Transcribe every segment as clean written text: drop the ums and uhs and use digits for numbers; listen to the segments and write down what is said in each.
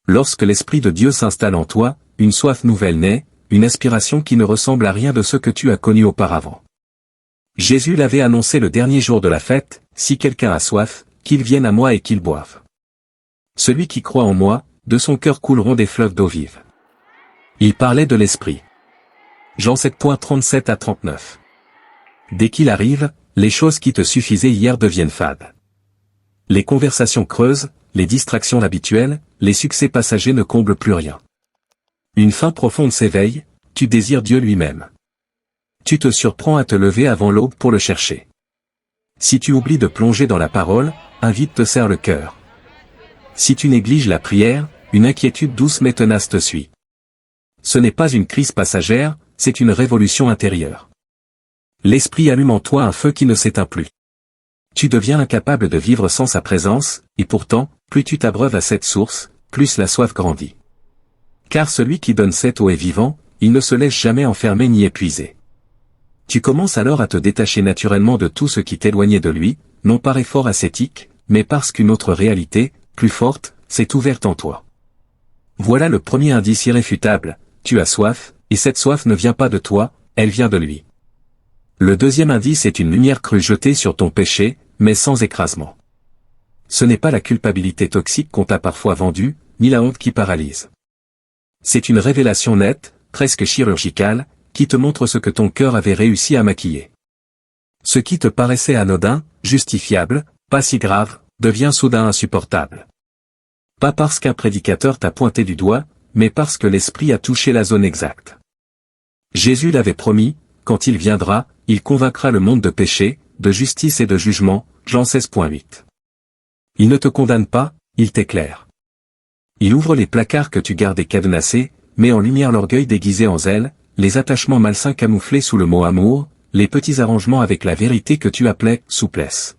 Lorsque l'Esprit de Dieu s'installe en toi, une soif nouvelle naît, une aspiration qui ne ressemble à rien de ce que tu as connu auparavant. Jésus l'avait annoncé le dernier jour de la fête, « Si quelqu'un a soif, qu'il vienne à moi et qu'il boive. Celui qui croit en moi, de son cœur couleront des fleuves d'eau vive. » Il parlait de l'Esprit. Jean 7.37 à 39. Dès qu'il arrive, les choses qui te suffisaient hier deviennent fades. Les conversations creuses, les distractions habituelles, les succès passagers ne comblent plus rien. Une faim profonde s'éveille, tu désires Dieu lui-même. Tu te surprends à te lever avant l'aube pour le chercher. Si tu oublies de plonger dans la parole, un vide te serre le cœur. Si tu négliges la prière, une inquiétude douce mais tenace te suit. Ce n'est pas une crise passagère, c'est une révolution intérieure. L'Esprit allume en toi un feu qui ne s'éteint plus. Tu deviens incapable de vivre sans sa présence, et pourtant, plus tu t'abreuves à cette source, plus la soif grandit. Car celui qui donne cette eau est vivant, il ne se laisse jamais enfermer ni épuiser. Tu commences alors à te détacher naturellement de tout ce qui t'éloignait de lui, non par effort ascétique, mais parce qu'une autre réalité, plus forte, s'est ouverte en toi. Voilà le premier indice irréfutable, tu as soif, et cette soif ne vient pas de toi, elle vient de lui. Le deuxième indice est une lumière crue jetée sur ton péché, mais sans écrasement. Ce n'est pas la culpabilité toxique qu'on t'a parfois vendue, ni la honte qui paralyse. C'est une révélation nette, presque chirurgicale, qui te montre ce que ton cœur avait réussi à maquiller. Ce qui te paraissait anodin, justifiable, pas si grave, devient soudain insupportable. Pas parce qu'un prédicateur t'a pointé du doigt, mais parce que l'Esprit a touché la zone exacte. Jésus l'avait promis, quand il viendra, il convaincra le monde de péché, de justice et de jugement, Jean 16.8. Il ne te condamne pas, il t'éclaire. Il ouvre les placards que tu gardais cadenassés, met en lumière l'orgueil déguisé en zèle, les attachements malsains camouflés sous le mot amour, les petits arrangements avec la vérité que tu appelais souplesse.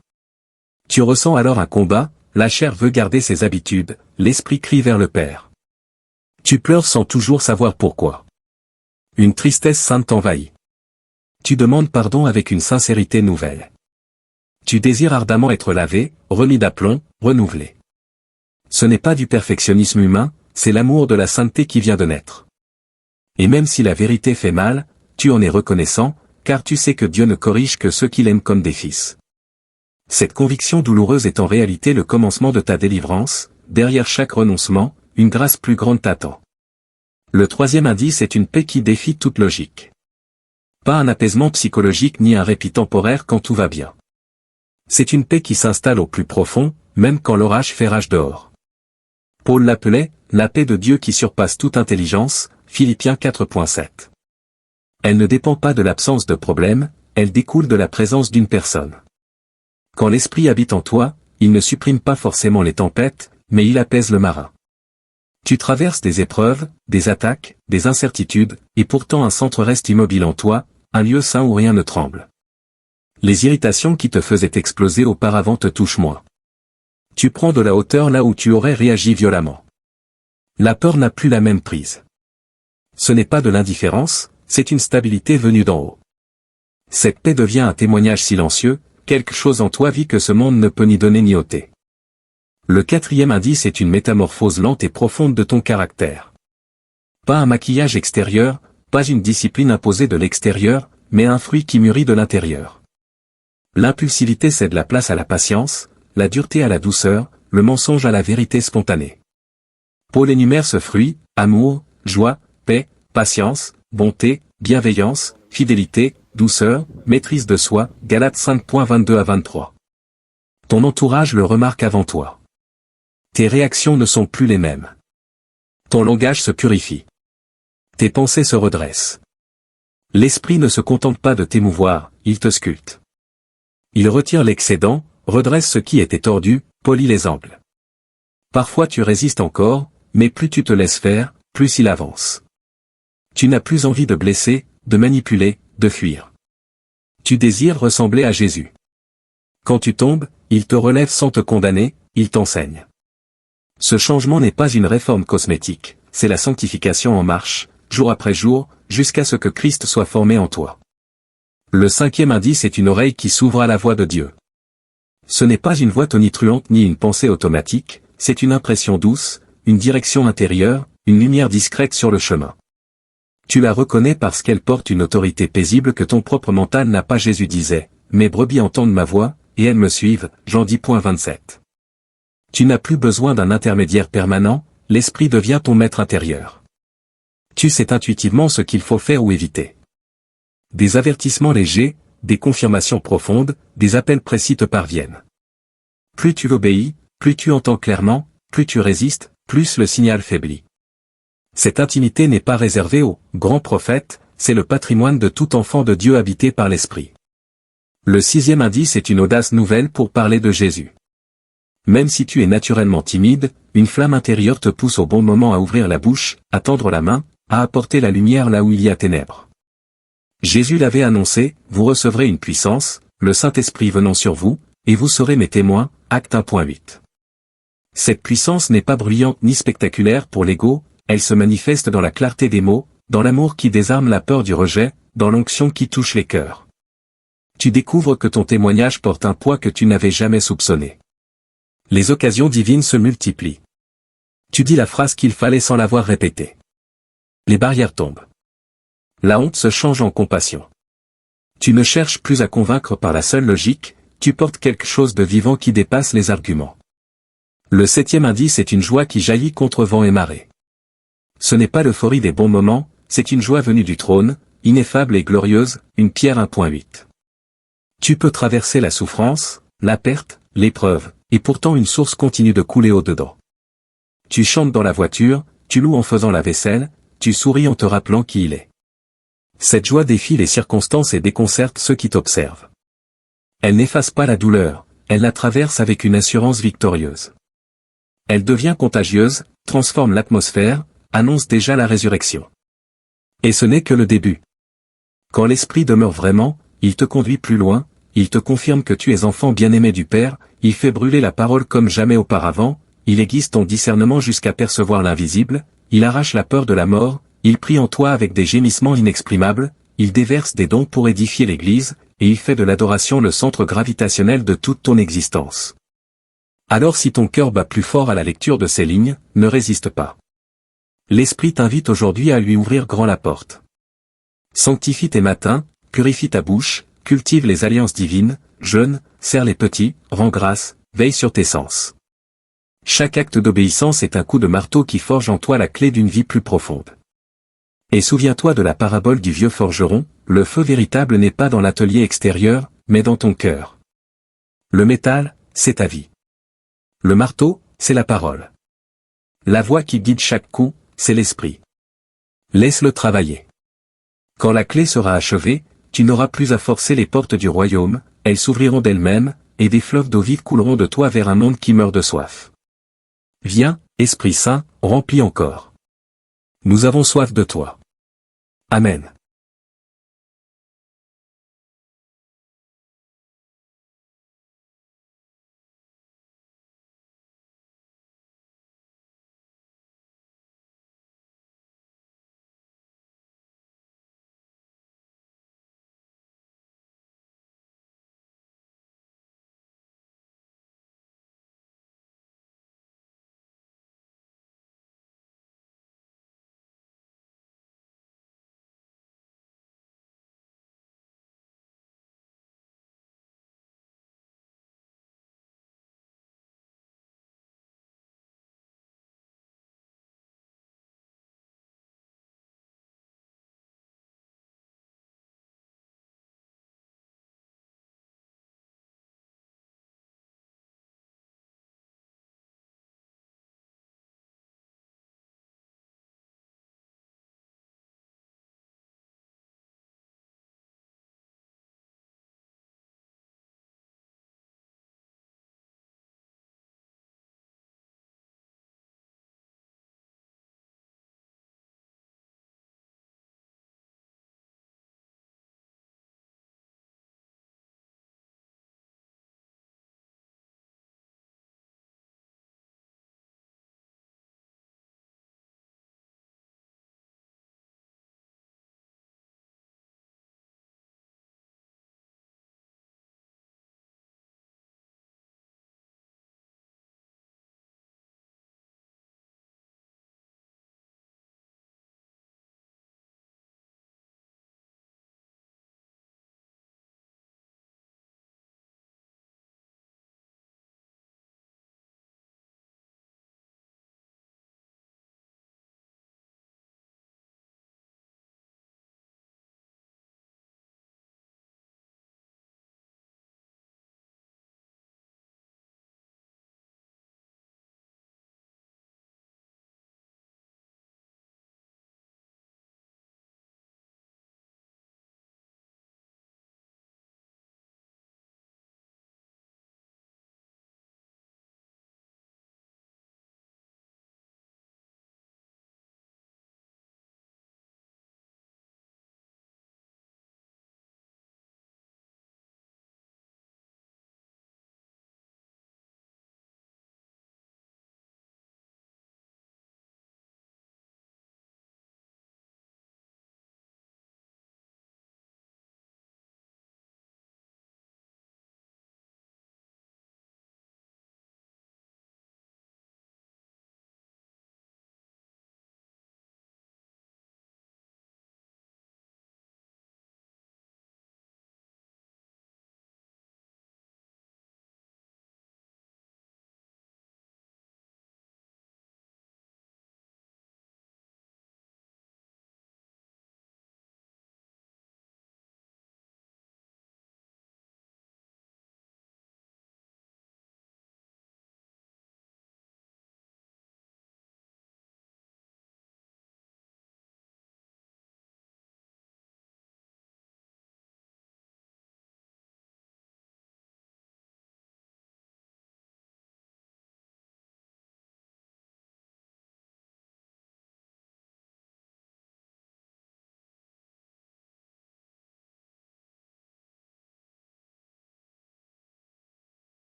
Tu ressens alors un combat, la chair veut garder ses habitudes, l'esprit crie vers le Père. Tu pleures sans toujours savoir pourquoi. Une tristesse sainte t'envahit. Tu demandes pardon avec une sincérité nouvelle. Tu désires ardemment être lavé, remis d'aplomb, renouvelé. Ce n'est pas du perfectionnisme humain, c'est l'amour de la sainteté qui vient de naître. Et même si la vérité fait mal, tu en es reconnaissant, car tu sais que Dieu ne corrige que ceux qu'il aime comme des fils. Cette conviction douloureuse est en réalité le commencement de ta délivrance, derrière chaque renoncement, une grâce plus grande t'attend. Le troisième indice est une paix qui défie toute logique. Pas un apaisement psychologique ni un répit temporaire quand tout va bien. C'est une paix qui s'installe au plus profond, même quand l'orage fait rage dehors. Paul l'appelait « la paix de Dieu qui surpasse toute intelligence », Philippiens 4.7. Elle ne dépend pas de l'absence de problème, elle découle de la présence d'une personne. Quand l'Esprit habite en toi, il ne supprime pas forcément les tempêtes, mais il apaise le marin. Tu traverses des épreuves, des attaques, des incertitudes, et pourtant un centre reste immobile en toi, un lieu saint où rien ne tremble. Les irritations qui te faisaient exploser auparavant te touchent moins. Tu prends de la hauteur là où tu aurais réagi violemment. La peur n'a plus la même prise. Ce n'est pas de l'indifférence, c'est une stabilité venue d'en haut. Cette paix devient un témoignage silencieux, quelque chose en toi vit que ce monde ne peut ni donner ni ôter. Le quatrième indice est une métamorphose lente et profonde de ton caractère. Pas un maquillage extérieur, pas une discipline imposée de l'extérieur, mais un fruit qui mûrit de l'intérieur. L'impulsivité cède la place à la patience, la dureté à la douceur, le mensonge à la vérité spontanée. Paul énumère ce fruit, amour, joie, paix, patience, bonté, bienveillance, fidélité, douceur, maîtrise de soi, Galates 5.22 à 23. Ton entourage le remarque avant toi. Tes réactions ne sont plus les mêmes. Ton langage se purifie. Tes pensées se redressent. L'esprit ne se contente pas de t'émouvoir, il te sculpte. Il retire l'excédent, redresse ce qui était tordu, polit les angles. Parfois tu résistes encore, mais plus tu te laisses faire, plus il avance. Tu n'as plus envie de blesser, de manipuler, de fuir. Tu désires ressembler à Jésus. Quand tu tombes, il te relève sans te condamner, il t'enseigne. Ce changement n'est pas une réforme cosmétique, c'est la sanctification en marche, jour après jour, jusqu'à ce que Christ soit formé en toi. Le cinquième indice est une oreille qui s'ouvre à la voix de Dieu. Ce n'est pas une voix tonitruante ni une pensée automatique, c'est une impression douce, une direction intérieure, une lumière discrète sur le chemin. Tu la reconnais parce qu'elle porte une autorité paisible que ton propre mental n'a pas. Jésus disait, « Mes brebis entendent ma voix, et elles me suivent » Jean 10.27. Tu n'as plus besoin d'un intermédiaire permanent, l'esprit devient ton maître intérieur. Tu sais intuitivement ce qu'il faut faire ou éviter. Des avertissements légers, des confirmations profondes, des appels précis te parviennent. Plus tu obéis, plus tu entends clairement, plus tu résistes, plus le signal faiblit. Cette intimité n'est pas réservée aux grands prophètes, c'est le patrimoine de tout enfant de Dieu habité par l'Esprit. Le 6e indice est une audace nouvelle pour parler de Jésus. Même si tu es naturellement timide, une flamme intérieure te pousse au bon moment à ouvrir la bouche, à tendre la main, à apporter la lumière là où il y a ténèbres. Jésus l'avait annoncé, vous recevrez une puissance, le Saint-Esprit venant sur vous, et vous serez mes témoins, Actes 1.8. Cette puissance n'est pas bruyante ni spectaculaire pour l'ego, elle se manifeste dans la clarté des mots, dans l'amour qui désarme la peur du rejet, dans l'onction qui touche les cœurs. Tu découvres que ton témoignage porte un poids que tu n'avais jamais soupçonné. Les occasions divines se multiplient. Tu dis la phrase qu'il fallait sans l'avoir répétée. Les barrières tombent. La honte se change en compassion. Tu ne cherches plus à convaincre par la seule logique, tu portes quelque chose de vivant qui dépasse les arguments. Le 7e indice est une joie qui jaillit contre vent et marée. Ce n'est pas l'euphorie des bons moments, c'est une joie venue du trône, ineffable et glorieuse, une Pierre 1.8. Tu peux traverser la souffrance, la perte, l'épreuve, et pourtant une source continue de couler au-dedans. Tu chantes dans la voiture, tu loues en faisant la vaisselle, tu souris en te rappelant qui il est. Cette joie défie les circonstances et déconcerte ceux qui t'observent. Elle n'efface pas la douleur, elle la traverse avec une assurance victorieuse. Elle devient contagieuse, transforme l'atmosphère, annonce déjà la résurrection. Et ce n'est que le début. Quand l'Esprit demeure vraiment, il te conduit plus loin, il te confirme que tu es enfant bien-aimé du Père, il fait brûler la parole comme jamais auparavant, il aiguise ton discernement jusqu'à percevoir l'invisible, il arrache la peur de la mort, il prie en toi avec des gémissements inexprimables, il déverse des dons pour édifier l'Église, et il fait de l'adoration le centre gravitationnel de toute ton existence. Alors si ton cœur bat plus fort à la lecture de ces lignes, ne résiste pas. L'Esprit t'invite aujourd'hui à lui ouvrir grand la porte. Sanctifie tes matins, purifie ta bouche, cultive les alliances divines, jeûne, serre les petits, rends grâce, veille sur tes sens. Chaque acte d'obéissance est un coup de marteau qui forge en toi la clé d'une vie plus profonde. Et souviens-toi de la parabole du vieux forgeron, le feu véritable n'est pas dans l'atelier extérieur, mais dans ton cœur. Le métal, c'est ta vie. Le marteau, c'est la parole. La voix qui guide chaque coup, c'est l'esprit. Laisse-le travailler. Quand la clé sera achevée, tu n'auras plus à forcer les portes du royaume, elles s'ouvriront d'elles-mêmes, et des fleuves d'eau vive couleront de toi vers un monde qui meurt de soif. Viens, Esprit Saint, remplis encore. Nous avons soif de toi. Amen.